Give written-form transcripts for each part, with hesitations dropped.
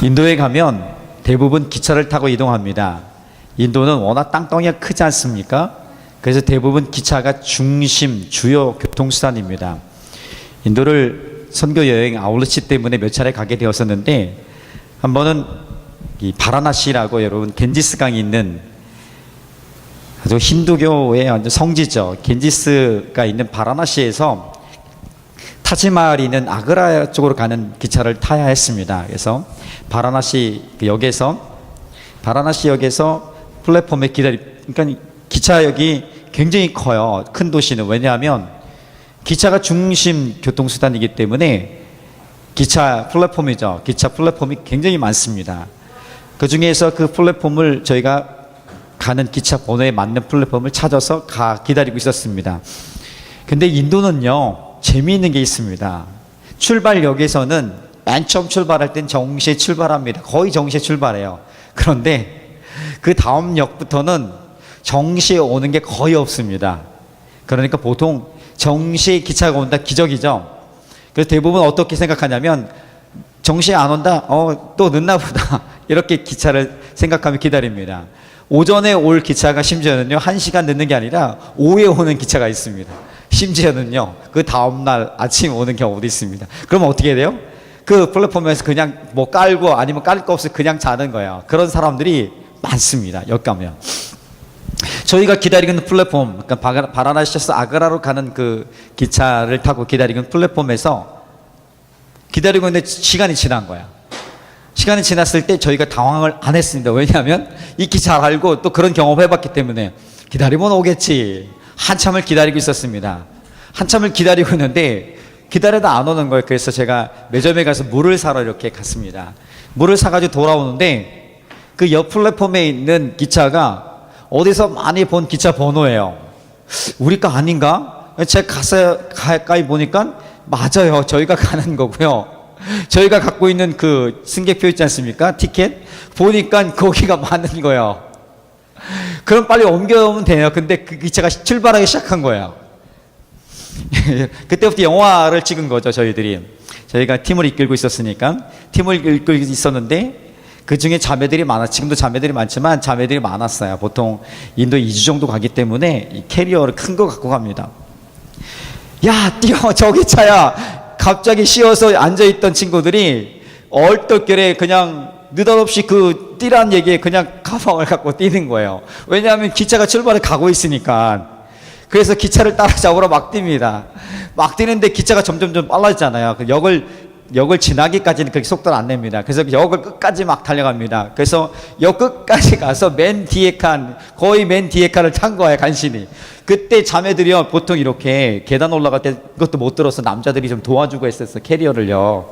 인도에 가면 대부분 기차를 타고 이동합니다. 인도는 워낙 땅덩이가 크지 않습니까? 그래서 대부분 기차가 중심 주요 교통수단입니다. 인도를 선교 여행 아울러시 때문에 몇 차례 가게 되었었는데, 한 번은 이 바라나시라고 여러분 겐지스강이 있는 아주 힌두교의 완전 성지죠. 겐지스가 있는 바라나시에서 타지마할이 있는 아그라 쪽으로 가는 기차를 타야 했습니다. 그래서 바라나시 역에서 플랫폼에 그러니까 기차역이 굉장히 커요. 큰 도시는. 왜냐하면 기차가 중심 교통수단이기 때문에 기차 플랫폼이 굉장히 많습니다. 그 중에서 그 플랫폼을 저희가 가는 기차 번호에 맞는 플랫폼을 찾아서 기다리고 있었습니다. 근데 인도는요, 재미있는 게 있습니다. 출발역에서는 맨 처음 출발할 땐 정시에 출발합니다. 거의 정시에 출발해요. 그런데 그 다음 역부터는 정시에 오는 게 거의 없습니다. 그러니까 보통 정시에 기차가 온다 기적이죠. 그래서 대부분 어떻게 생각하냐면, 정시에 안 온다? 또 늦나 보다. 이렇게 기차를 생각하며 기다립니다. 오전에 올 기차가 심지어는요, 1시간 늦는 게 아니라 오후에 오는 기차가 있습니다. 심지어는요, 그 다음날 아침에 오는 경우도 있습니다. 그러면 어떻게 돼요? 그 플랫폼에서 그냥 뭐 깔고 아니면 깔 거 없이 그냥 자는 거예요. 그런 사람들이 많습니다. 여기 가면. 저희가 기다리고 있는 플랫폼, 그러니까 바라나시에서 아그라로 가는 그 기차를 타고 기다리고 있는 플랫폼에서 기다리고 있는데 시간이 지난 거야. 시간이 지났을 때 저희가 당황을 안 했습니다. 왜냐하면 익히 잘 알고 또 그런 경험을 해봤기 때문에 기다리면 오겠지. 한참을 기다리고 있었습니다. 한참을 기다리고 있는데 기다려도 안 오는 거예요. 그래서 제가 매점에 가서 물을 사러 이렇게 갔습니다. 물을 사가지고 돌아오는데 그 옆 플랫폼에 있는 기차가 어디서 많이 본 기차 번호예요. 우리 거 아닌가? 제가 가서 가까이 보니까 맞아요. 저희가 가는 거고요. 저희가 갖고 있는 그 승객표 있지 않습니까? 티켓 보니까 거기가 맞는 거예요. 그럼 빨리 옮겨오면 돼요. 근데 그 기차가 출발하기 시작한 거예요. 그때부터 영화를 찍은 거죠. 저희가 팀을 이끌고 있었으니까. 팀을 이끌고 있었는데 그 중에 자매들이 지금도 자매들이 많지만 자매들이 많았어요. 보통 인도 2주 정도 가기 때문에 이 캐리어를 큰 거 갖고 갑니다. 야, 뛰어, 저기 차야. 갑자기 쉬어서 앉아있던 친구들이 얼떨결에 그냥 느닷없이 그 뛰라는 얘기에 그냥 가방을 갖고 뛰는 거예요. 왜냐하면 기차가 출발을 가고 있으니까. 그래서 기차를 따라잡으러 막 뜁니다. 막 뛰는데 기차가 점점 빨라지잖아요. 그 역을 지나기까지는 그렇게 속도를 안 냅니다. 그래서 역을 끝까지 막 달려갑니다. 그래서 역 끝까지 가서 거의 맨 뒤에 칸을 탄 거예요, 간신히. 그때 자매들이요, 보통 이렇게 계단 올라갈 때 그것도 못 들어서 남자들이 좀 도와주고 했었어요, 캐리어를요.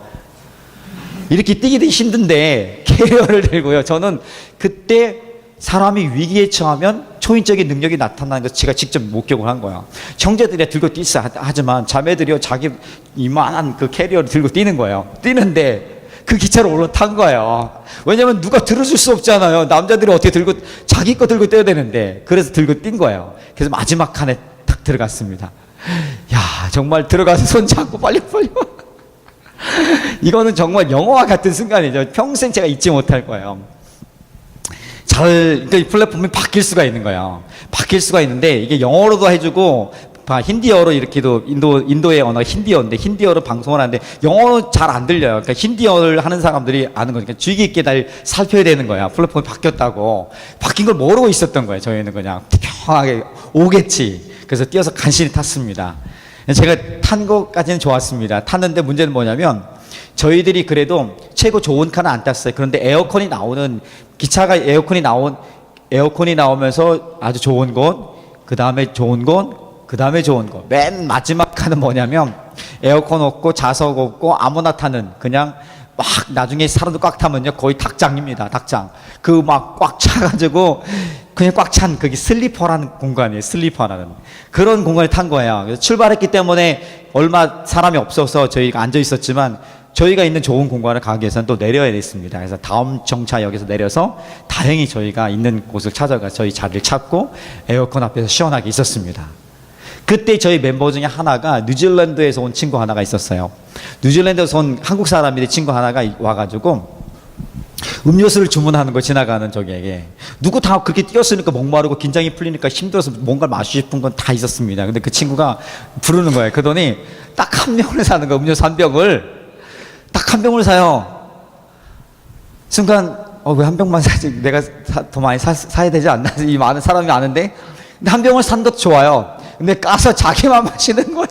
이렇게 뛰기도 힘든데 캐리어를 들고요. 저는 그때 사람이 위기에 처하면 초인적인 능력이 나타나는 것을 제가 직접 목격을 한 거야. 형제들이 들고 뛰어 하지만 자매들이요, 자기 이만한 그 캐리어를 들고 뛰는 거예요. 뛰는데 그 기차로 올라탄 거예요. 왜냐면 누가 들어줄 수 없잖아요. 남자들이 어떻게 자기 거 들고 뛰어야 되는데. 그래서 들고 뛴 거예요. 그래서 마지막 칸에 탁 들어갔습니다. 야, 정말 들어가서 손 잡고 빨리 이거는 정말 영화와 같은 순간이죠. 평생 제가 잊지 못할 거예요. 그러니까 이 플랫폼이 바뀔 수가 있는 거예요. 바뀔 수가 있는데 이게 영어로도 해주고 힌디어로 이렇게도 인도의 언어가 힌디어인데 힌디어로 방송을 하는데 영어는 잘 안 들려요. 그러니까 힌디어를 하는 사람들이 아는 거니까 주의 깊게 날 살펴야 되는 거야. 플랫폼이 바뀌었다고. 바뀐 걸 모르고 있었던 거예요. 저희는 그냥 평하게 오겠지. 그래서 뛰어서 간신히 탔습니다. 제가 탄 것까지는 좋았습니다. 탔는데 문제는 뭐냐면 저희들이 그래도 최고 좋은 칸은 안 땄어요. 그런데 기차가 에어컨이 나오면서 아주 좋은 곳, 그 다음에 좋은 곳, 그 다음에 좋은 곳. 맨 마지막 칸은 뭐냐면 에어컨 없고 좌석 없고 아무나 타는, 그냥 막 나중에 사람들 꽉 타면요 거의 닭장입니다. 닭장. 그 막 꽉 차가지고 그냥 꽉 찬 그게 슬리퍼라는 공간이에요. 슬리퍼라는 그런 공간을 탄 거예요. 그래서 출발했기 때문에 얼마 사람이 없어서 저희가 앉아 있었지만 저희가 있는 좋은 공간을 가기 위해서는 또 내려야 됐습니다. 그래서 다음 정차역에서 내려서 다행히 저희가 있는 곳을 찾아가 저희 자리를 찾고 에어컨 앞에서 시원하게 있었습니다. 그때 저희 멤버 중에 하나가 뉴질랜드에서 온 친구 하나가 있었어요. 뉴질랜드에서 온 한국 사람인데 친구 하나가 와가지고 음료수를 주문하는 거 지나가는 저기에게 누구 다 그렇게 뛰었으니까 목마르고 긴장이 풀리니까 힘들어서 뭔가를 마시고 싶은 건 다 있었습니다. 근데 그 친구가 부르는 거예요. 그러더니 딱 한 병을 사는 거예요. 음료수 한 병을 딱 한 병을 사요. 순간 왜 한 병만 사지? 내가 더 많이 사야 되지 않나? 이 많은 사람이 아는데. 근데 한 병을 산 것도 좋아요. 근데 까서 자기만 마시는 거예요.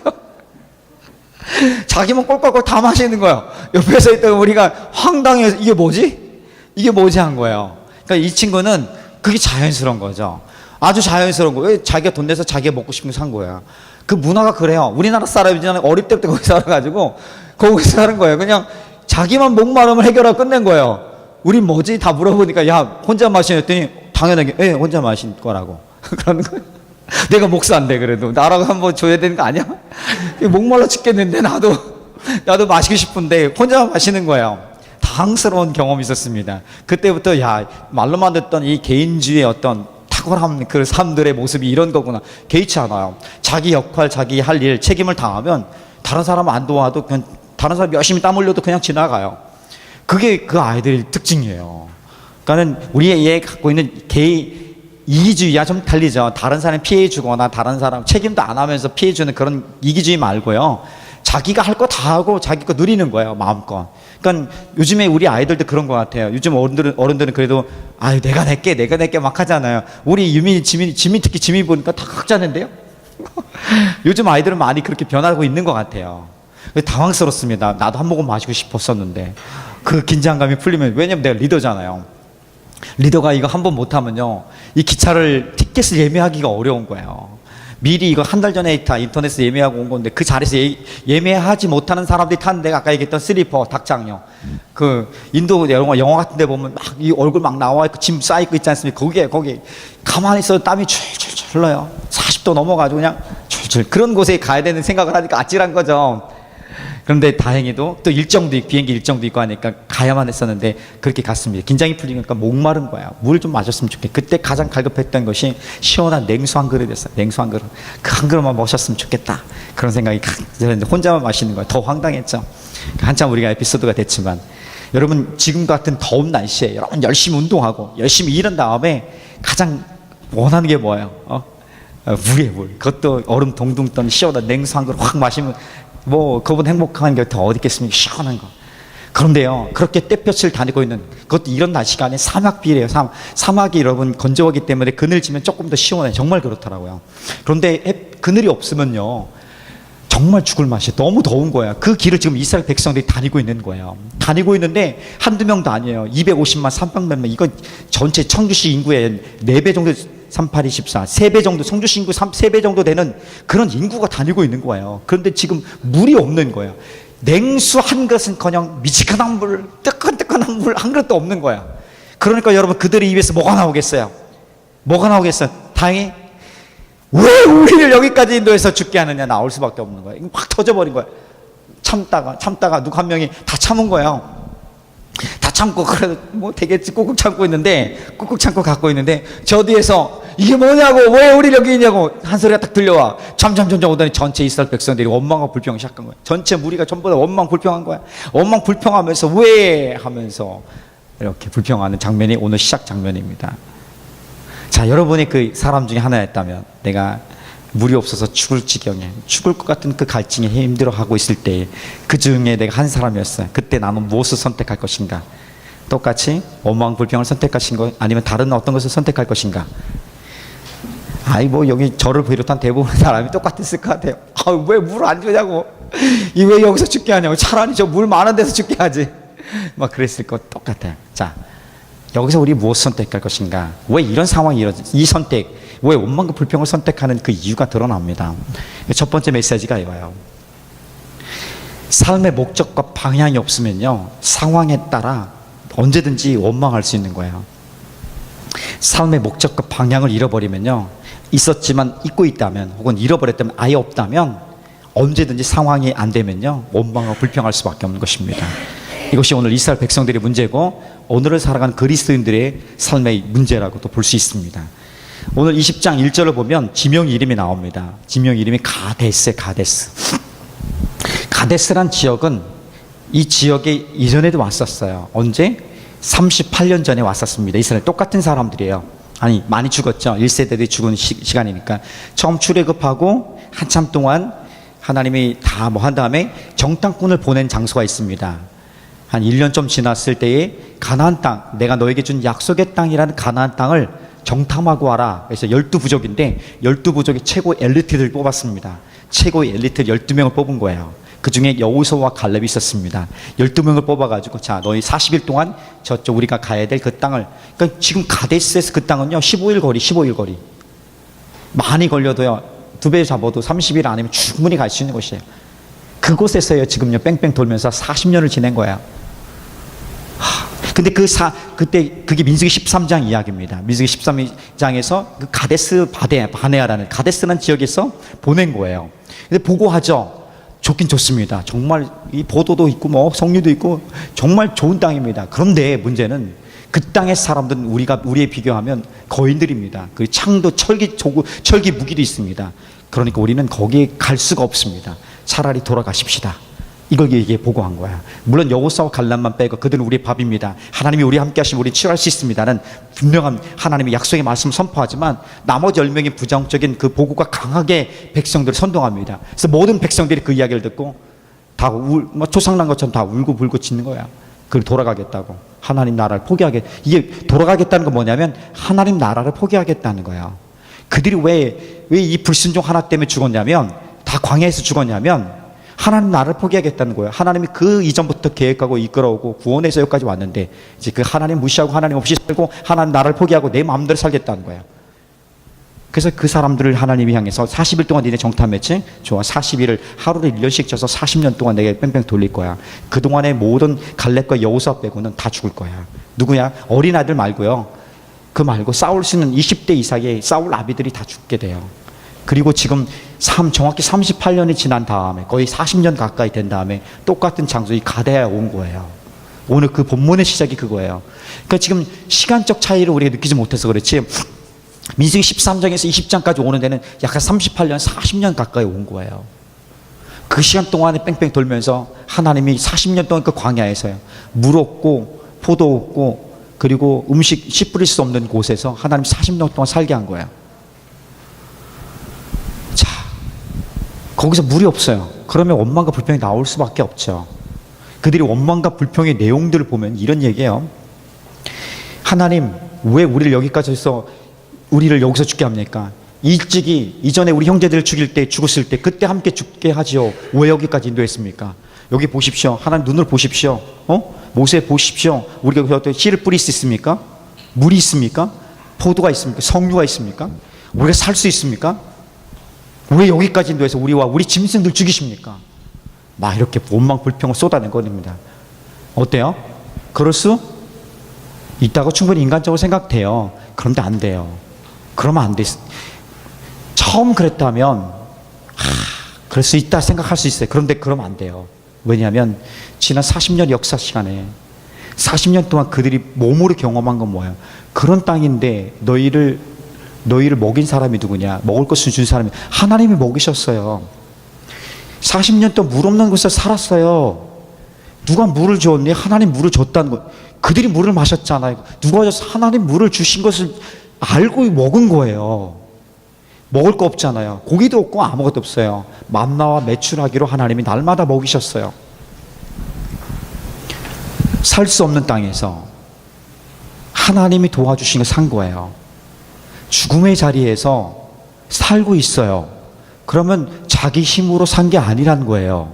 자기만 꼴꼴꼴 다 마시는 거예요. 옆에서 있던 우리가 황당해서 이게 뭐지? 이게 뭐지 한 거예요. 그러니까 이 친구는 그게 자연스러운 거죠. 아주 자연스러운 거예요. 왜 자기가 돈 내서 자기가 먹고 싶은 거 산 거야. 그 문화가 그래요. 우리나라 사람이잖아요. 어릴 때부터 거기 살아가지고 거기서 사는 거예요. 그냥 자기만 목마름을 해결하고 끝낸 거예요. 우린 뭐지? 다 물어보니까 야 혼자 마시랬더니 당연하게 예 혼자 마신 거라고 그러는 거예요. 내가 목사인데 그래도 나라고 한번 줘야 되는 거 아니야? 목말라 죽겠는데 나도 마시고 싶은데 혼자 마시는 거예요. 당스러운 경험이 있었습니다. 그때부터 야 말로만 듣던 이 개인주의의 어떤 탁월한 그 사람들의 모습이 이런 거구나. 개의치 않아요. 자기 역할, 자기 할 일, 책임을 다하면 다른 사람 안 도와도 그냥 다른 사람 열심히 땀 흘려도 그냥 지나가요. 그게 그 아이들의 특징이에요. 그러니까는 우리의 얘 갖고 있는 개의 이기주의와 좀 달리죠. 다른 사람 피해 주거나 다른 사람 책임도 안 하면서 피해 주는 그런 이기주의 말고요. 자기가 할 거 다 하고 자기 거 누리는 거예요. 마음껏. 그러니까 요즘에 우리 아이들도 그런 것 같아요. 요즘 어른들은 그래도 아유 내가 낼게 막 하잖아요. 우리 유민이 지민 특히 지민 보니까 다 각자는데요. 요즘 아이들은 많이 그렇게 변하고 있는 것 같아요. 당황스럽습니다. 나도 한 모금 마시고 싶었었는데 그 긴장감이 풀리면 왜냐면 내가 리더잖아요. 리더가 이거 한 번 못하면요 이 기차를 티켓을 예매하기가 어려운 거예요. 미리 이거 한 달 전에 다 인터넷에 예매하고 온 건데 그 자리에서 예매하지 못하는 사람들이 타는 데가 아까 얘기했던 슬리퍼 닭장요. 그 인도 영화 같은 데 보면 막 이 얼굴 막 나와 있고 짐 쌓이고 있지 않습니까? 거기 가만히 있어도 땀이 줄줄줄 흘러요. 40도 넘어가지고 그냥 줄줄 그런 곳에 가야 되는 생각을 하니까 아찔한 거죠. 그런데 다행히도 또 비행기 일정도 있고 하니까 가야만 했었는데 그렇게 갔습니다. 긴장이 풀리니까 목마른 거야. 물 좀 마셨으면 좋겠다. 그때 가장 갈급했던 것이 시원한 냉수 한 그릇이었어요. 냉수 한 그릇. 그 한 그릇만 마셨으면 좋겠다. 그런 생각이 들었는데 혼자만 마시는 거야. 더 황당했죠. 한참 우리가 에피소드가 됐지만 여러분 지금 같은 더운 날씨에 여러분 열심히 운동하고 열심히 일한 다음에 가장 원하는 게 뭐예요? 물이에요, 물. 그것도 얼음 동동 떠는 시원한 냉수 한 그릇 확 마시면 그보다 행복한 게 더 어디 있겠습니까? 시원한 거. 그런데요, 그렇게 떼볕을 다니고 있는, 그것도 이런 날씨가 아니라 사막비래요. 사막이 여러분 건조하기 때문에 그늘 지면 조금 더 시원해. 정말 그렇더라고요. 그런데 그늘이 없으면요, 정말 죽을 맛이에요. 너무 더운 거야. 그 길을 지금 이스라엘 백성들이 다니고 있는 거예요. 다니고 있는데 한두 명도 아니에요. 250만, 300만 명. 이거 전체 청주시 인구의 4배 정도, 38, 24, 3배 정도, 청주시 인구 3배 정도 되는 그런 인구가 다니고 있는 거예요. 그런데 지금 물이 없는 거예요. 냉수 한 그릇은커녕 미지근한 물, 뜨끈뜨끈한 물 한 그릇도 없는 거야. 그러니까 여러분 그들의 입에서 뭐가 나오겠어요? 뭐가 나오겠어요? 다행히 왜 우리를 여기까지 인도해서 죽게 하느냐 나올 수밖에 없는 거예요. 확 터져버린 거예요. 참다가 누구 한 명이 다 참은 거예요. 다 참고 그래도 되겠지 꾹꾹 참고 있는데 꾹꾹 참고 갖고 있는데 저 뒤에서 이게 뭐냐고 왜 우리 여기 있냐고 한 소리가 딱 들려와. 점점 오더니 전체 이스라엘 백성들이 원망과 불평을 시작한 거예요. 전체 무리가 전부 다 원망 불평한 거야. 원망 불평하면서 왜 하면서 이렇게 불평하는 장면이 오늘 시작 장면입니다. 자, 여러분이 그 사람 중에 하나였다면 내가 물이 없어서 죽을 지경에 죽을 것 같은 그 갈증에 힘들어하고 있을 때 그 중에 내가 한 사람이었어요. 그때 나는 무엇을 선택할 것인가? 똑같이 원망 불평을 선택하신 거 아니면 다른 어떤 것을 선택할 것인가? 여기 저를 비롯한 대부분의 사람이 똑같았을 것 같아요. 왜 물 안 주냐고, 왜 여기서 죽게 하냐고, 차라리 저 물 많은 데서 죽게 하지, 막 그랬을 것 똑같아요. 자, 여기서 우리 무엇을 선택할 것인가? 왜 이런 상황이 이루어지지? 이 선택, 왜 원망과 불평을 선택하는 그 이유가 드러납니다. 첫 번째 메시지가 이거예요. 삶의 목적과 방향이 없으면요, 상황에 따라 언제든지 원망할 수 있는 거예요. 삶의 목적과 방향을 잃어버리면요, 있었지만 잊고 있다면 혹은 잃어버렸다면 아예 없다면 언제든지 상황이 안 되면요, 원망하고 불평할 수밖에 없는 것입니다. 이것이 오늘 이스라엘 백성들의 문제고 오늘을 살아가는 그리스도인들의 삶의 문제라고도 볼 수 있습니다. 오늘 20장 1절을 보면 지명 이름이 나옵니다. 지명 이름이 가데스. 가데스란 지역은 이 지역에 이전에도 왔었어요. 언제? 38년 전에 왔었습니다. 이스라엘 똑같은 사람들이에요. 아니 많이 죽었죠. 1세대들이 죽은 시간이니까. 처음 출애굽하고 한참 동안 하나님이 다 뭐 한 다음에 정탐꾼을 보낸 장소가 있습니다. 한 1년 좀 지났을 때에 가나안 땅, 내가 너에게 준 약속의 땅이라는 가나안 땅을 정탐하고 와라. 그래서 12부족인데 12부족의 최고 엘리트를 뽑았습니다. 최고의 엘리트 12명을 뽑은 거예요. 그 중에 여호수아와 갈렙이 있었습니다. 12명을 뽑아가지고 자 너희 40일 동안 저쪽 우리가 가야 될 그 땅을, 그러니까 지금 가데스에서 그 땅은요 15일 거리 많이 걸려도요 2배 잡아도 30일 아니면 충분히 갈 수 있는 곳이에요. 그곳에서요 지금요 뺑뺑 돌면서 40년을 지낸 거예요. 근데 그때 그게 민수기 13장 이야기입니다. 민수기 13장에서 그 가데스 바네아라는 가데스라는 지역에서 보낸 거예요. 근데 보고하죠. 좋긴 좋습니다. 정말 이 보도도 있고 뭐 석류도 있고 정말 좋은 땅입니다. 그런데 문제는 그 땅의 사람들은 우리에 비교하면 거인들입니다. 그 창도 철기 무기도 있습니다. 그러니까 우리는 거기에 갈 수가 없습니다. 차라리 돌아가십시다. 이걸 얘기해 보고한 거야. 물론 여호수아와 갈렙만 빼고 그들은 우리의 밥입니다. 하나님이 우리 함께 하시면 우리 치유할 수 있습니다는 분명한 하나님의 약속의 말씀을 선포하지만 나머지 10명의 부정적인 그 보고가 강하게 백성들을 선동합니다. 그래서 모든 백성들이 그 이야기를 듣고 다 뭐 초상난 것처럼 다 울고 불고 짖는 거야. 그걸 돌아가겠다고. 하나님 나라를 이게 돌아가겠다는 건 뭐냐면 하나님 나라를 포기하겠다는 거야. 그들이 왜 이 불순종 하나 때문에 죽었냐면, 다 광야에서 죽었냐면 하나님 나라를 포기하겠다는 거예요. 하나님이 그 이전부터 계획하고 이끌어오고 구원해서 여기까지 왔는데 이제 그 하나님 무시하고 하나님 없이 살고 하나님 나라를 포기하고 내 마음대로 살겠다는 거예요. 그래서 그 사람들을 하나님이 향해서 40일 동안 니네 정탐했지? 좋아, 40일을 하루를 1년씩 쳐서 40년 동안 내게 뺑뺑 돌릴 거야. 그동안의 모든 갈렙과 여호수아 빼고는 다 죽을 거야. 누구냐? 어린아이들 말고요. 그 말고 싸울 수 있는 20대 이상의 싸울 아비들이 다 죽게 돼요. 그리고 지금 정확히 38년이 지난 다음에 거의 40년 가까이 된 다음에 똑같은 장소에 가데아에 온 거예요. 오늘 그 본문의 시작이 그거예요. 그러니까 지금 시간적 차이를 우리가 느끼지 못해서 그렇지 민수기 13장에서 20장까지 오는 데는 약간 38년, 40년 가까이 온 거예요. 그 시간 동안에 뺑뺑 돌면서 하나님이 40년 동안 그 광야에서요 물 없고 포도 없고 그리고 씨 뿌릴 수 없는 곳에서 하나님 40년 동안 살게 한 거예요. 자, 거기서 물이 없어요. 그러면 원망과 불평이 나올 수밖에 없죠. 그들이 원망과 불평의 내용들을 보면 이런 얘기예요. 하나님 왜 우리를 여기까지 해서 우리를 여기서 죽게 합니까? 일찍이 이전에 우리 형제들을 죽었을 때 그때 함께 죽게 하지요. 왜 여기까지 인도했습니까? 여기 보십시오. 하나님 눈을 보십시오. 모세 보십시오. 우리가 여기서 씨를 뿌릴 수 있습니까? 물이 있습니까? 포도가 있습니까? 석류가 있습니까? 우리가 살 수 있습니까? 왜 여기까지 인도해서 우리와 우리 짐승들 죽이십니까? 막 이렇게 원망 불평을 쏟아낸 겁니다. 어때요? 그럴 수 있다고 충분히 인간적으로 생각돼요. 그런데 안 돼요. 그러면 안 돼. 처음 그랬다면 그럴 수 있다 생각할 수 있어요. 그런데 그러면 안 돼요. 왜냐하면 지난 40년 역사 시간에 40년 동안 그들이 몸으로 경험한 건 뭐예요? 그런 땅인데 너희를 먹인 사람이 누구냐? 먹을 것을 준 사람이 하나님이 먹이셨어요. 40년 동안 물 없는 곳에 살았어요. 누가 물을 줬니? 하나님 물을 줬다는 거. 그들이 물을 마셨잖아요. 누가 줬어? 하나님 물을 주신 것을 알고 먹은 거예요. 먹을 거 없잖아요. 고기도 없고 아무것도 없어요. 만나와 메추라기로 하나님이 날마다 먹이셨어요. 살 수 없는 땅에서 하나님이 도와주신 걸 산 거예요. 죽음의 자리에서 살고 있어요. 그러면 자기 힘으로 산 게 아니라는 거예요.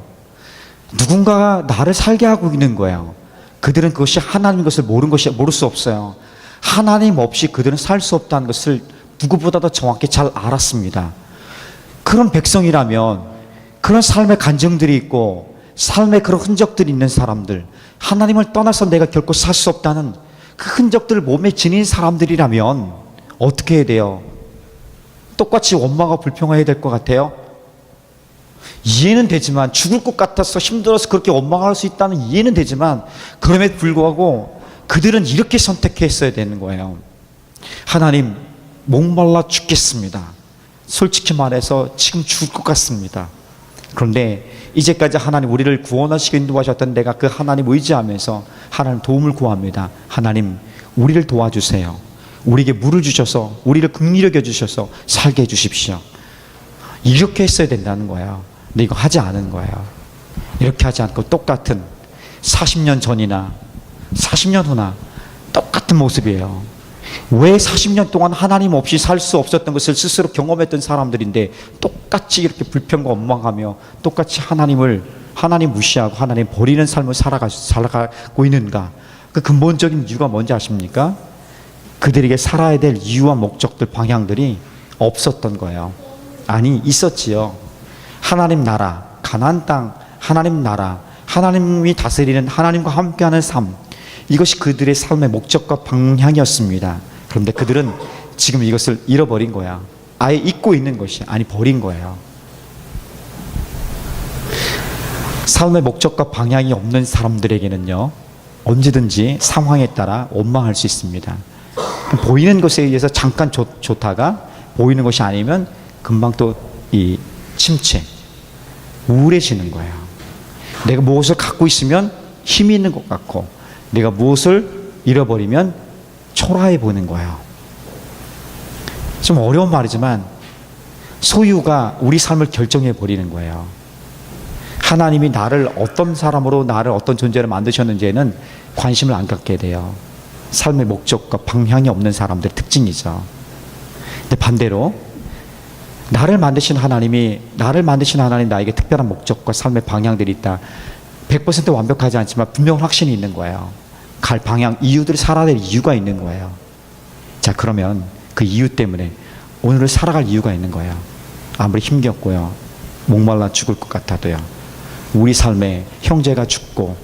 누군가가 나를 살게 하고 있는 거예요. 그들은 그것이 하나님인 것을 모를 수 없어요. 하나님 없이 그들은 살 수 없다는 것을 누구보다도 정확히 잘 알았습니다. 그런 백성이라면 그런 삶의 간증들이 있고 삶의 그런 흔적들이 있는 사람들, 하나님을 떠나서 내가 결코 살 수 없다는 그 흔적들을 몸에 지닌 사람들이라면 어떻게 해야 돼요? 똑같이 원망하고 불평해야 될 것 같아요? 이해는 되지만, 죽을 것 같아서 힘들어서 그렇게 원망할 수 있다는 이해는 되지만, 그럼에도 불구하고 그들은 이렇게 선택했어야 되는 거예요. 하나님, 목말라 죽겠습니다. 솔직히 말해서 지금 죽을 것 같습니다. 그런데 이제까지 하나님 우리를 구원하시고 인도하셨던 내가 그 하나님 의지하면서 하나님 도움을 구합니다. 하나님 우리를 도와주세요. 우리에게 물을 주셔서 우리를 긍휼히 여겨주셔서 살게 해주십시오. 이렇게 했어야 된다는 거예요. 근데 이거 하지 않은 거예요. 이렇게 하지 않고 똑같은 40년 전이나 40년 후나 똑같은 모습이에요. 왜 40년 동안 하나님 없이 살 수 없었던 것을 스스로 경험했던 사람들인데 똑같이 이렇게 불평과 원망하며 똑같이 하나님 무시하고 하나님 버리는 삶을 살아가고 있는가? 그 근본적인 이유가 뭔지 아십니까? 그들에게 살아야 될 이유와 목적들, 방향들이 없었던 거예요. 아니, 있었지요. 하나님 나라, 가나안 땅, 하나님 나라, 하나님이 다스리는 하나님과 함께하는 삶, 이것이 그들의 삶의 목적과 방향이었습니다. 그런데 그들은 지금 이것을 잃어버린 거야. 아예 잊고 있는 것이 아니 버린 거예요. 삶의 목적과 방향이 없는 사람들에게는요, 언제든지 상황에 따라 원망할 수 있습니다. 보이는 것에 의해서 잠깐 좋다가 보이는 것이 아니면 금방 또 이 침체, 우울해지는 거예요. 내가 무엇을 갖고 있으면 힘이 있는 것 같고 내가 무엇을 잃어버리면 초라해 보이는 거예요. 좀 어려운 말이지만 소유가 우리 삶을 결정해 버리는 거예요. 하나님이 나를 어떤 사람으로, 나를 어떤 존재로 만드셨는지에는 관심을 안 갖게 돼요. 삶의 목적과 방향이 없는 사람들의 특징이죠. 근데 반대로 나를 만드신 하나님 나에게 특별한 목적과 삶의 방향들이 있다. 100% 완벽하지 않지만 분명 확신이 있는 거예요. 갈 방향, 이유들이 살아야 될 이유가 있는 거예요. 자, 그러면 그 이유 때문에 오늘을 살아갈 이유가 있는 거예요. 아무리 힘겹고요, 목말라 죽을 것 같아도요, 우리 삶에 형제가 죽고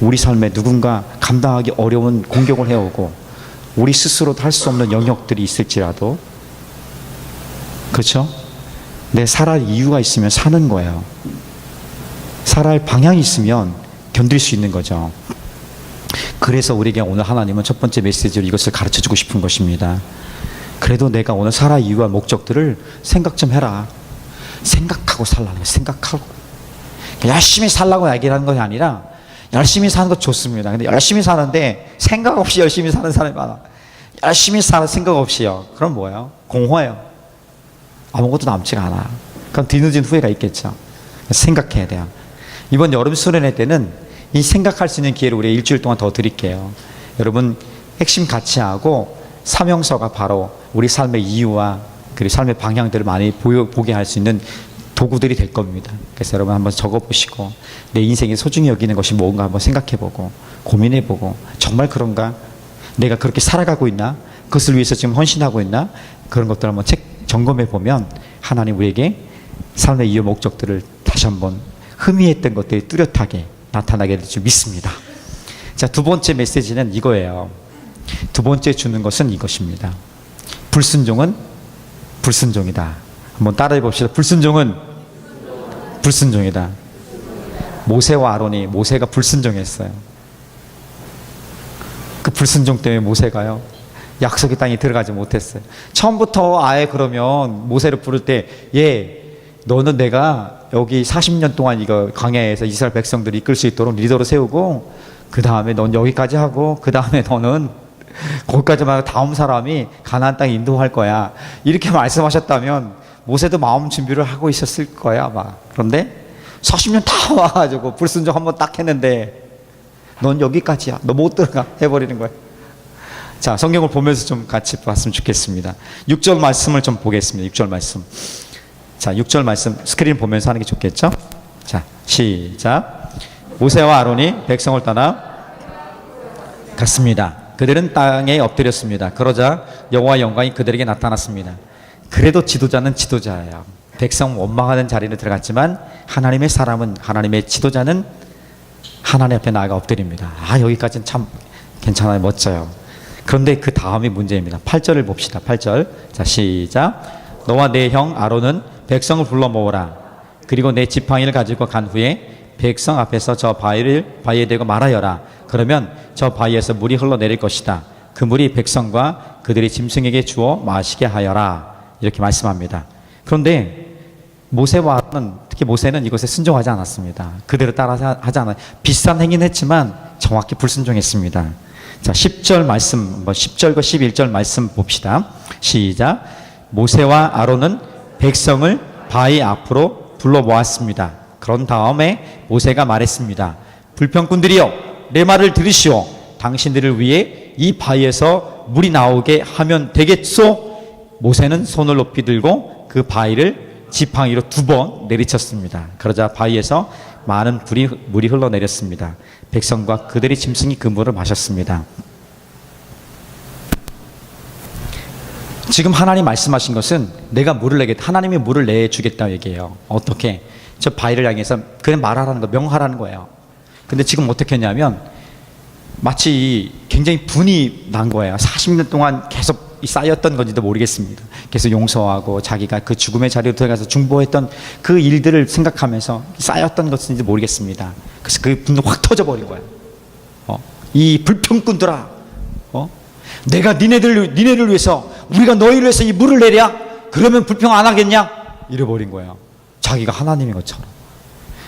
우리 삶에 누군가 감당하기 어려운 공격을 해오고 우리 스스로도 할 수 없는 영역들이 있을지라도, 그렇죠? 내 살아갈 이유가 있으면 사는 거예요. 살아갈 방향이 있으면 견딜 수 있는 거죠. 그래서 우리에게 오늘 하나님은 첫 번째 메시지로 이것을 가르쳐주고 싶은 것입니다. 그래도 내가 오늘 살아갈 이유와 목적들을 생각 좀 해라. 생각하고 살라는 거예요. 생각하고. 열심히 살라고 얘기를 하는 것이 아니라, 열심히 사는 것 좋습니다. 근데 열심히 사는데 생각 없이 열심히 사는 사람이 많아. 열심히 사는 생각 없이요. 그럼 뭐예요? 공허해요. 아무것도 남지가 않아. 그럼 뒤늦은 후회가 있겠죠. 생각해야 돼요. 이번 여름 수련회 때는 이 생각할 수 있는 기회를 우리 일주일 동안 더 드릴게요. 여러분, 핵심 가치하고 사명서가 바로 우리 삶의 이유와 그리고 삶의 방향들을 많이 보게 할 수 있는 도구들이 될 겁니다. 그래서 여러분 한번 적어보시고 내 인생에 소중히 여기는 것이 뭔가 한번 생각해보고 고민해보고, 정말 그런가? 내가 그렇게 살아가고 있나? 그것을 위해서 지금 헌신하고 있나? 그런 것들 한번 점검해보면 하나님 우리에게 삶의 이유 목적들을 다시 한번 희미했던 것들이 뚜렷하게 나타나게 될 줄 믿습니다. 자, 두 번째 메시지는 이거예요. 두 번째 주는 것은 이것입니다. 불순종은 불순종이다. 한번 따라해 봅시다. 불순종은 불순종이다. 모세와 아론이, 모세가 불순종했어요. 그 불순종 때문에 모세가요, 약속의 땅에 들어가지 못했어요. 처음부터 아예 그러면 모세를 부를 때, 너는 내가 여기 40년 동안 이거 광야에서 이스라엘 백성들을 이끌 수 있도록 리더로 세우고, 그 다음에 넌 여기까지 하고, 그 다음에 너는 거기까지만 하고 다음 사람이 가나안 땅에 인도할 거야. 이렇게 말씀하셨다면 모세도 마음 준비를 하고 있었을 거야, 아마. 그런데 40년 다 와가지고 불순종 한번 딱 했는데, 넌 여기까지야, 너 못 들어가 해버리는 거야. 자, 성경을 보면서 좀 같이 봤으면 좋겠습니다. 6절 말씀을 좀 보겠습니다. 6절 말씀. 자, 6절 말씀 스크린 보면서 하는 게 좋겠죠? 자, 시작. 모세와 아론이 백성을 떠나 갔습니다. 그들은 땅에 엎드렸습니다. 그러자 여호와 영광이 그들에게 나타났습니다. 그래도 지도자는 지도자예요. 백성 원망하는 자리를 들어갔지만 하나님의 사람은, 하나님의 지도자는 하나님 앞에 나아가 엎드립니다. 여기까지는 참 괜찮아요. 멋져요. 그런데 그 다음이 문제입니다. 8절을 봅시다. 8절. 자, 시작. 너와 내 형 아론은 백성을 불러 모으라. 그리고 내 지팡이를 가지고 간 후에 백성 앞에서 저 바위에 대고 말하여라. 그러면 저 바위에서 물이 흘러내릴 것이다. 그 물이 백성과 그들의 짐승에게 주어 마시게 하여라. 이렇게 말씀합니다. 그런데 모세와 아론은 모세는 이것에 순종하지 않았습니다. 그대로 따라서 하지 않아요. 비슷한 행위는 했지만 정확히 불순종했습니다. 자, 10절 말씀, 10절과 11절 말씀 봅시다. 시작. 모세와 아론은 백성을 바위 앞으로 불러 모았습니다. 그런 다음에 모세가 말했습니다. 불평꾼들이여, 내 말을 들으시오. 당신들을 위해 이 바위에서 물이 나오게 하면 되겠소? 모세는 손을 높이 들고 그 바위를 지팡이로 2번 내리쳤습니다. 그러자 바위에서 많은 물이 흘러내렸습니다. 백성과 그들의 짐승이 그 물을 마셨습니다. 지금 하나님 말씀하신 것은 내가 물을 내겠다. 하나님이 물을 내주겠다 얘기해요. 어떻게? 저 바위를 향해서 그냥 말하라는 거, 명하라는 거예요. 근데 지금 어떻게 했냐면 마치 굉장히 분이 난 거예요. 40년 동안 계속 쌓였던 건지도 모르겠습니다. 계속 용서하고 자기가 그 죽음의 자리로 들어가서 중보했던 그 일들을 생각하면서 쌓였던 것인지 모르겠습니다. 그래서 그 분노 확 터져버린 거예요. 이 불평꾼들아, 내가 니네를 위해서, 우리가 너희를 위해서 이 물을 내랴? 그러면 불평 안 하겠냐? 이래버린 거예요. 자기가 하나님인 것처럼.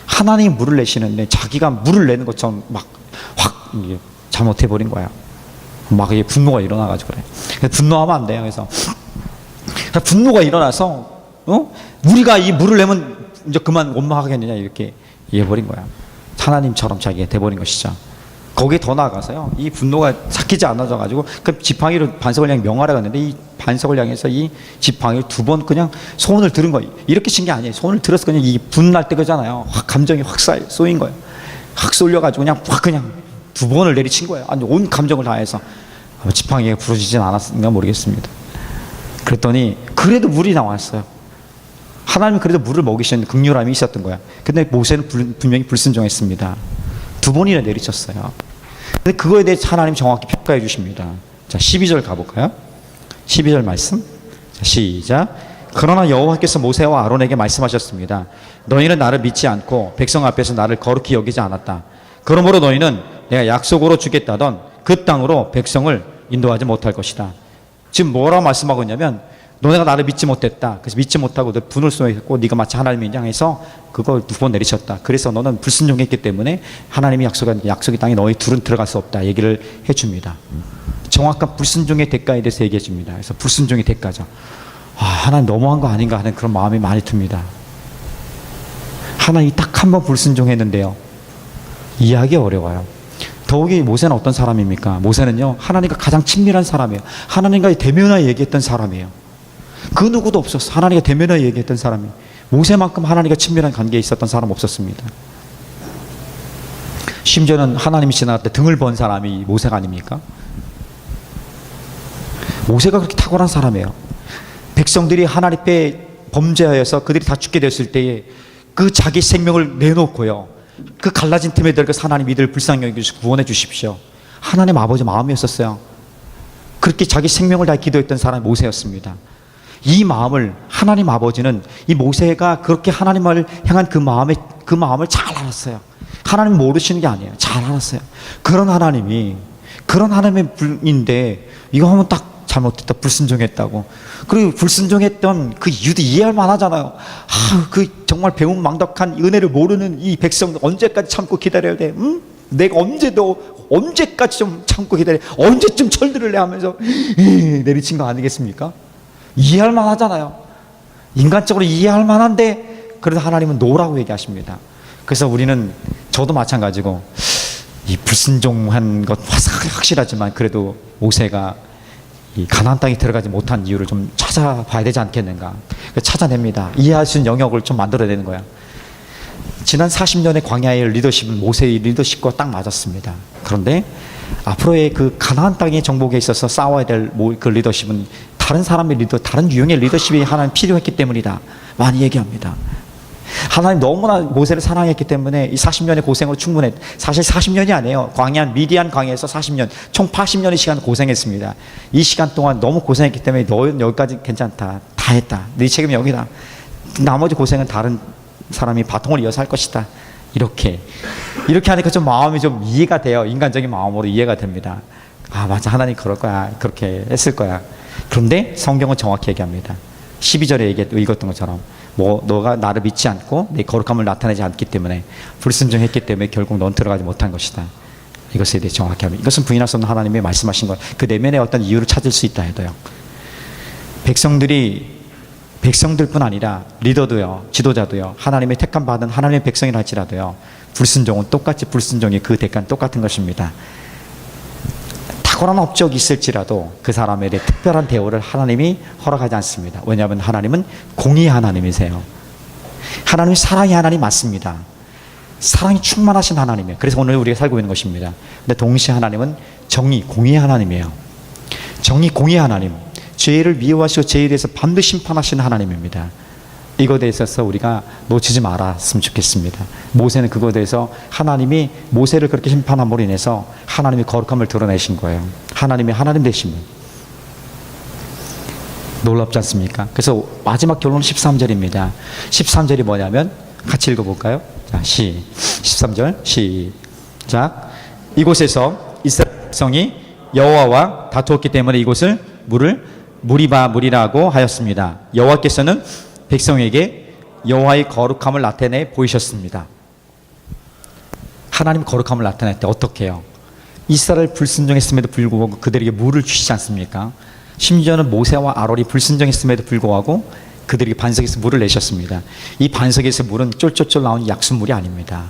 하나님이 물을 내시는데 자기가 물을 내는 것처럼 막 확 잘못해버린 거야. 막 이게 분노가 일어나가지고 그래. 분노하면 안 돼요. 그래서 분노가 일어나서 우리가 이 물을 내면 이제 그만 원망하겠느냐 이렇게 이해해버린 거야. 하나님처럼 자기가 돼버린 것이죠. 거기에 더 나아가서요, 이 분노가 삭히지 않아져가지고 그 지팡이로 반석을 향해 명하라 갔는데 이 반석을 향해서 이 지팡이를 2번 그냥 손을 들은 거예요. 이렇게 친 게 아니에요. 손을 들어서 그냥 이 분날 때 그잖아요. 확 감정이 확 쏘인 거예요. 확 쏠려가지고 그냥 2번을 내리친 거예요. 아니, 온 감정을 다해서. 지팡이가 부러지진 않았는가 모르겠습니다. 그랬더니 그래도 물이 나왔어요. 하나님은 그래도 물을 먹이시는 긍휼함이 있었던 거야. 근데 모세는 분명히 불순종했습니다. 2번이나 내리쳤어요. 근데 그거에 대해 하나님 정확히 평가해 주십니다. 자, 12절 가볼까요? 12절 말씀. 자, 시작. 그러나 여호와께서 모세와 아론에게 말씀하셨습니다. 너희는 나를 믿지 않고 백성 앞에서 나를 거룩히 여기지 않았다. 그러므로 너희는 내가 약속으로 주겠다던 그 땅으로 백성을 인도하지 못할 것이다. 지금 뭐라고 말씀하고 있냐면, 너네가 나를 믿지 못했다. 그래서 믿지 못하고 너 분을 쏘였고 네가 마치 하나님을 향해서 그걸 2번 내리쳤다. 그래서 너는 불순종했기 때문에 하나님이 약속의 땅에 너희 둘은 들어갈 수 없다. 얘기를 해줍니다. 정확한 불순종의 대가에 대해서 얘기해 줍니다. 그래서 불순종의 대가죠. 하나님 너무한 거 아닌가 하는 그런 마음이 많이 듭니다. 하나님이 딱 한 번 불순종했는데요, 이해하기 어려워요. 더욱이 모세는 어떤 사람입니까? 모세는요, 하나님과 가장 친밀한 사람이에요. 하나님과의 대면하여 얘기했던 사람이에요. 그 누구도 없었어. 하나님과 대면하여 얘기했던 사람이. 모세만큼 하나님과 친밀한 관계에 있었던 사람 없었습니다. 심지어는 하나님이 지나갈 때 등을 번 사람이 모세가 아닙니까? 모세가 그렇게 탁월한 사람이에요. 백성들이 하나님 앞에 범죄하여서 그들이 다 죽게 됐을 때에 그 자기 생명을 내놓고요, 그 갈라진 틈에 들어가서 하나님 이들을 불쌍히 여기시고 구원해 주십시오. 하나님 아버지 마음이었었어요. 그렇게 자기 생명을 다해 기도했던 사람이 모세였습니다. 이 마음을 하나님 아버지는 이 모세가 그렇게 하나님을 향한 그 마음을 잘 알았어요. 하나님 모르시는 게 아니에요. 잘 알았어요. 그런 하나님의 분인데 이거 하면 딱 잘못했다, 불순종했다고. 그리고 불순종했던 그 이유도 이해할 만하잖아요. 그 정말 배은망덕한 은혜를 모르는 이 백성 언제까지 참고 기다려야 돼? 내가 언제까지 좀 참고 기다려? 언제쯤 철들을래 하면서 내리친 거 아니겠습니까? 이해할 만하잖아요. 인간적으로 이해할 만한데 그래도 하나님은 노라고 얘기하십니다. 그래서 우리는, 저도 마찬가지고 이 불순종한 것 확실하지만 그래도 모세가 이 가나안 땅에 들어가지 못한 이유를 좀 찾아봐야 되지 않겠는가. 찾아냅니다. 이해할 수 있는 영역을 좀 만들어야 되는 거야. 지난 40년의 광야의 리더십은 모세의 리더십과 딱 맞았습니다. 그런데 앞으로의 그 가나안 땅의 정복에 있어서 싸워야 될 그 리더십은 다른 사람의 다른 유형의 리더십이 하나님 필요했기 때문이다. 많이 얘기합니다. 하나님 너무나 모세를 사랑했기 때문에 이 40년의 고생으로 충분해. 사실 40년이 아니에요. 미디안 광야에서 40년, 총 80년의 시간 고생했습니다. 이 시간 동안 너무 고생했기 때문에 너 여기까지 괜찮다. 다 했다. 네 책임이 여기다. 나머지 고생은 다른 사람이 바통을 이어서 할 것이다. 이렇게 하니까 좀 마음이 좀 이해가 돼요. 인간적인 마음으로 이해가 됩니다. 맞아, 하나님 그럴 거야. 그렇게 했을 거야. 그런데 성경은 정확히 얘기합니다. 12절에 읽었던 것처럼 뭐 너가 나를 믿지 않고 내 거룩함을 나타내지 않기 때문에 불순종했기 때문에 결국 넌 들어가지 못한 것이다. 이것에 대해 정확히 하면 이것은 부인할 수 없는 하나님의 말씀하신 것. 그 내면에 어떤 이유를 찾을 수 있다 해도요. 백성들뿐 아니라 리더도요, 지도자도요, 하나님의 택함 받은 하나님의 백성이라 할지라도요, 불순종은 똑같이 불순종의 그 대가는 똑같은 것입니다. 탁월한 업적이 있을지라도 그 사람에 대해 특별한 대우를 하나님이 허락하지 않습니다. 왜냐하면 하나님은 공의의 하나님이세요. 하나님이 사랑의 하나님 맞습니다. 사랑이 충만하신 하나님이에요. 그래서 오늘 우리가 살고 있는 것입니다. 근데 동시에 하나님은 정의, 공의의 하나님이에요. 정의, 공의의 하나님. 죄를 미워하시고 죄에 대해서 반드시 심판하시는 하나님입니다. 이것에 있어서 우리가 놓치지 말았으면 좋겠습니다. 모세는 그것에 대해서 하나님이 모세를 그렇게 심판함으로 인해서 하나님의 거룩함을 드러내신 거예요. 하나님이 하나님 되심을. 놀랍지 않습니까? 그래서 마지막 결론은 13절입니다. 13절이 뭐냐면 같이 읽어볼까요? 자, 13절 시작. 이곳에서 이스라엘 백성이 여호와와 다투었기 때문에 이곳을 무리바 무리라고 하였습니다. 여호와께서는 백성에게 여호와의 거룩함을 나타내 보이셨습니다. 하나님 거룩함을 나타낼 때 어떻게 해요? 이스라엘 불순종했음에도 불구하고 그들에게 물을 주시지 않습니까? 심지어는 모세와 아론이 불순종했음에도 불구하고 그들에게 반석에서 물을 내셨습니다. 이 반석에서 물은 쫄쫄쫄 나오는 약수물이 아닙니다.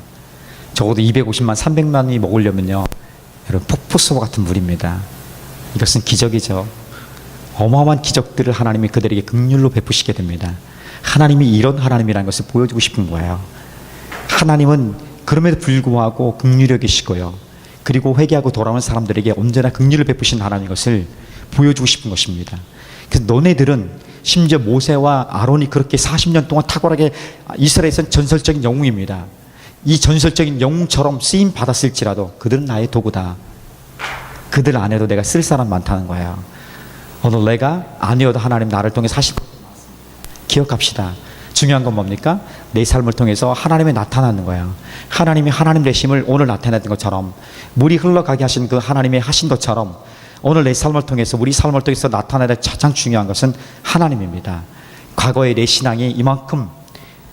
적어도 250만 300만이 먹으려면요, 여러분 폭포수와 같은 물입니다. 이것은 기적이죠. 어마어마한 기적들을 하나님이 그들에게 긍휼로 베푸시게 됩니다. 하나님이 이런 하나님이라는 것을 보여주고 싶은 거예요. 하나님은 그럼에도 불구하고 긍휼히 계시고요, 그리고 회개하고 돌아오는 사람들에게 언제나 긍휼을 베푸신 하나님인 것을 보여주고 싶은 것입니다. 그래서 너네들은 심지어 모세와 아론이 그렇게 40년 동안 탁월하게 이스라엘에서는 전설적인 영웅입니다. 이 전설적인 영웅처럼 쓰임 받았을지라도 그들은 나의 도구다. 그들 안에도 내가 쓸 사람 많다는 거예요. 오늘 내가 아니어도 하나님 나를 통해 사실 기억합시다. 중요한 건 뭡니까? 내 삶을 통해서 하나님이 나타나는 거예요. 하나님이 하나님 되심을 오늘 나타냈던 것처럼, 물이 흘러가게 하신 그 하나님이 하신 것처럼 오늘 내 삶을 통해서, 우리 삶을 통해서 나타나야 될 가장 중요한 것은 하나님입니다. 과거의 내 신앙이 이만큼,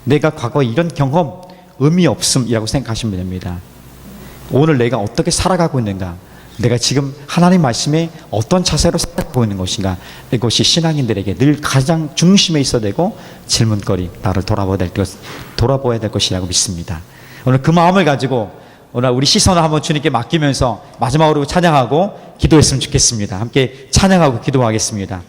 내가 과거에 이런 경험 의미 없음이라고 생각하시면 됩니다. 오늘 내가 어떻게 살아가고 있는가, 내가 지금 하나님 말씀에 어떤 자세로 살아가고 있는 것인가, 이것이 신앙인들에게 늘 가장 중심에 있어야 되고 질문거리, 나를 돌아보아야 될 것이라고 믿습니다. 오늘 그 마음을 가지고 오늘 우리 시선을 한번 주님께 맡기면서 마지막으로 찬양하고 기도했으면 좋겠습니다. 함께 찬양하고 기도하겠습니다.